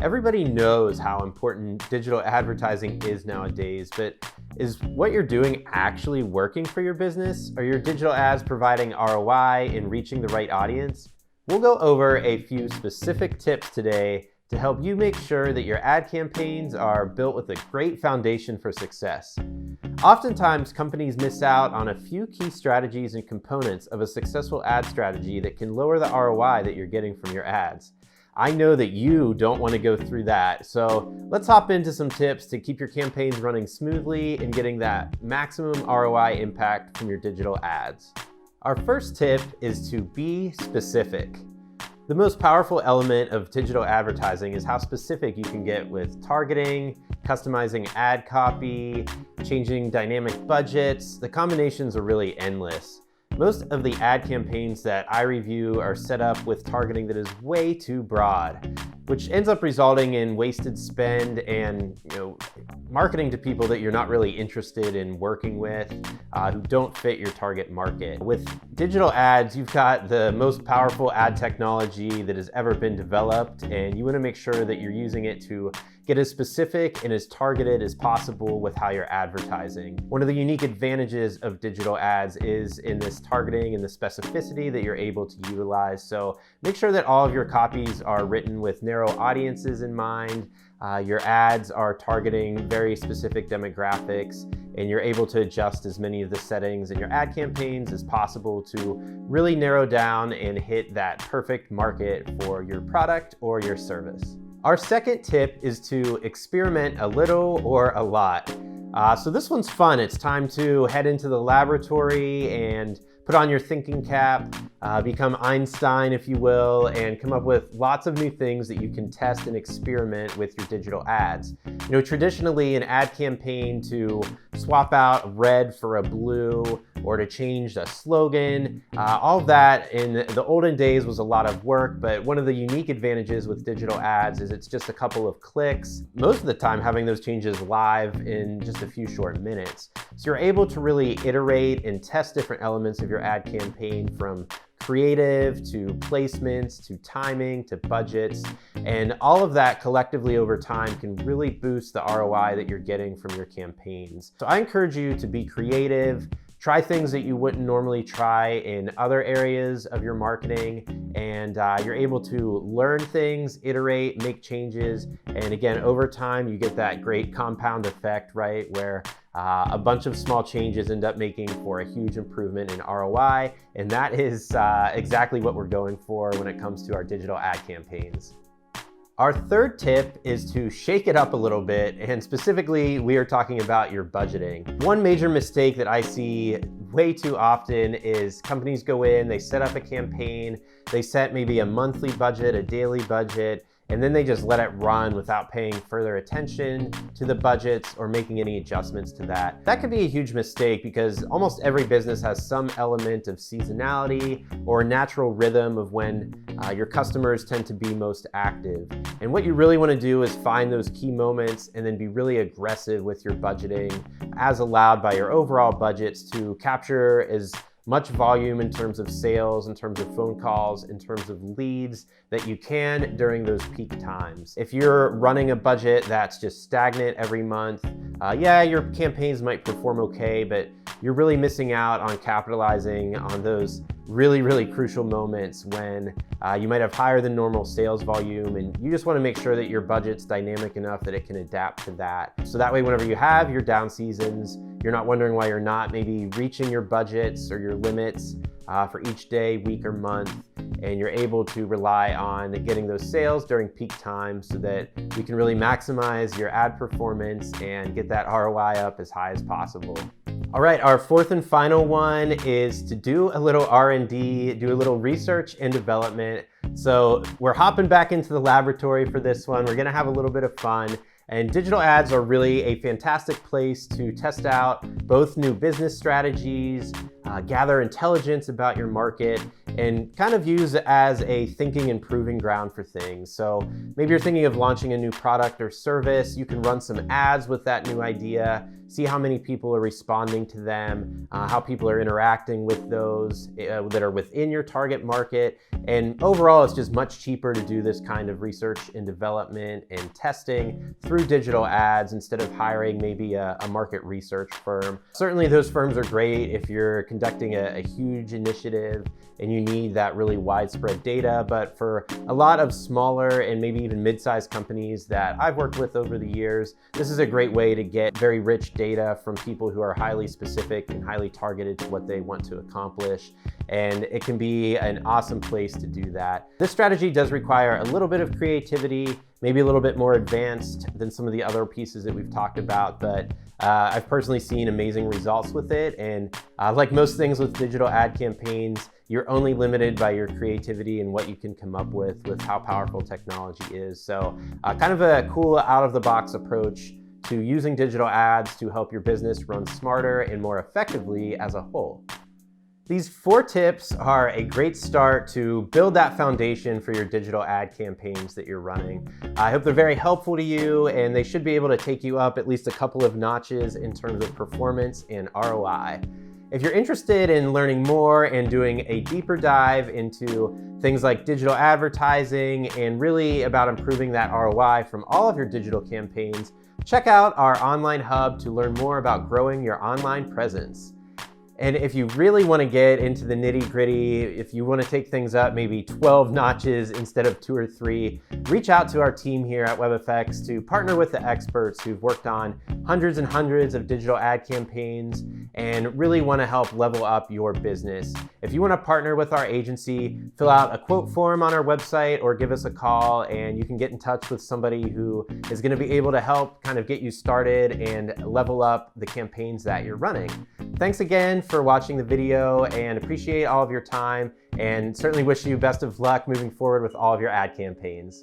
Everybody knows how important digital advertising is nowadays, but is what you're doing actually working for your business? Are your digital ads providing ROI and reaching the right audience? We'll go over a few specific tips today to help you make sure that your ad campaigns are built with a great foundation for success. Oftentimes, companies miss out on a few key strategies and components of a successful ad strategy that can lower the ROI that you're getting from your ads. I know that you don't want to go through that, so let's hop into some tips to keep your campaigns running smoothly and getting that maximum ROI impact from your digital ads. Our first tip is to be specific. The most powerful element of digital advertising is how specific you can get with targeting, customizing ad copy, changing dynamic budgets. The combinations are really endless. Most of the ad campaigns that I review are set up with targeting that is way too broad, which ends up resulting in wasted spend and marketing to people that you're not really interested in working with, who don't fit your target market. With digital ads, you've got the most powerful ad technology that has ever been developed, and you want to make sure that you're using it to get as specific and as targeted as possible with how you're advertising. One of the unique advantages of digital ads is in this targeting and the specificity that you're able to utilize. So make sure that all of your copies are written with narrow audiences in mind. Your ads are targeting very specific demographics, and you're able to adjust as many of the settings in your ad campaigns as possible to really narrow down and hit that perfect market for your product or your service. Our second tip is to experiment a little or a lot. So this one's fun. It's time to head into the laboratory and put on your thinking cap, become Einstein, if you will, and come up with lots of new things that you can test and experiment with your digital ads. Traditionally an ad campaign to swap out red for a blue or to change a slogan, all of that in the olden days was a lot of work, but one of the unique advantages with digital ads is it's just a couple of clicks, most of the time having those changes live in just a few short minutes. So you're able to really iterate and test different elements of your ad campaign, from creative to placements to timing to budgets, and all of that collectively over time can really boost the ROI that you're getting from your campaigns. So I encourage you to be creative, try things that you wouldn't normally try in other areas of your marketing, and you're able to learn things, iterate, make changes, and again, over time, you get that great compound effect, right, where a bunch of small changes end up making for a huge improvement in ROI, and that is exactly what we're going for when it comes to our digital ad campaigns. Our third tip is to shake it up a little bit, and specifically, we are talking about your budgeting. One major mistake that I see way too often is companies go in, they set up a campaign, they set maybe a monthly budget, a daily budget, and then they just let it run without paying further attention to the budgets or making any adjustments to that. That could be a huge mistake because almost every business has some element of seasonality or natural rhythm of when your customers tend to be most active. And what you really want to do is find those key moments and then be really aggressive with your budgeting as allowed by your overall budgets to capture as much volume in terms of sales, in terms of phone calls, in terms of leads that you can during those peak times. If you're running a budget that's just stagnant every month, yeah, your campaigns might perform okay, but you're really missing out on capitalizing on those really, really crucial moments when you might have higher than normal sales volume, and you just want to make sure that your budget's dynamic enough that it can adapt to that. So that way, whenever you have your down seasons, you're not wondering why you're not maybe reaching your budgets or your limits for each day, week, or month, and you're able to rely on getting those sales during peak times so that you can really maximize your ad performance and get that ROI up as high as possible. All right, our fourth and final one is to do a little R&D, do a little research and development. So we're hopping back into the laboratory for this one. We're gonna have a little bit of fun. And digital ads are really a fantastic place to test out both new business strategies, gather intelligence about your market, and kind of use it as a thinking and proving ground for things. So maybe you're thinking of launching a new product or service. You can run some ads with that new idea, see how many people are responding to them, how people are interacting with those that are within your target market. And overall, it's just much cheaper to do this kind of research and development and testing through digital ads instead of hiring maybe a market research firm. Certainly those firms are great if you're conducting a huge initiative and you need that really widespread data. But for a lot of smaller and maybe even mid-sized companies that I've worked with over the years, this is a great way to get very rich data from people who are highly specific and highly targeted to what they want to accomplish. And it can be an awesome place to do that. This strategy does require a little bit of creativity, maybe a little bit more advanced than some of the other pieces that we've talked about, but I've personally seen amazing results with it. And like most things with digital ad campaigns, you're only limited by your creativity and what you can come up with how powerful technology is. So kind of a cool out-of-the-box approach to using digital ads to help your business run smarter and more effectively as a whole. These 4 tips are a great start to build that foundation for your digital ad campaigns that you're running. I hope they're very helpful to you, and they should be able to take you up at least a couple of notches in terms of performance and ROI. If you're interested in learning more and doing a deeper dive into things like digital advertising and really about improving that ROI from all of your digital campaigns, check out our online hub to learn more about growing your online presence. And if you really want to get into the nitty-gritty, if you want to take things up maybe 12 notches instead of 2 or 3, reach out to our team here at WebFX to partner with the experts who've worked on hundreds and hundreds of digital ad campaigns and really want to help level up your business. If you want to partner with our agency, fill out a quote form on our website or give us a call, and you can get in touch with somebody who is going to be able to help kind of get you started and level up the campaigns that you're running. Thanks again for watching the video, and appreciate all of your time, and certainly wish you best of luck moving forward with all of your ad campaigns.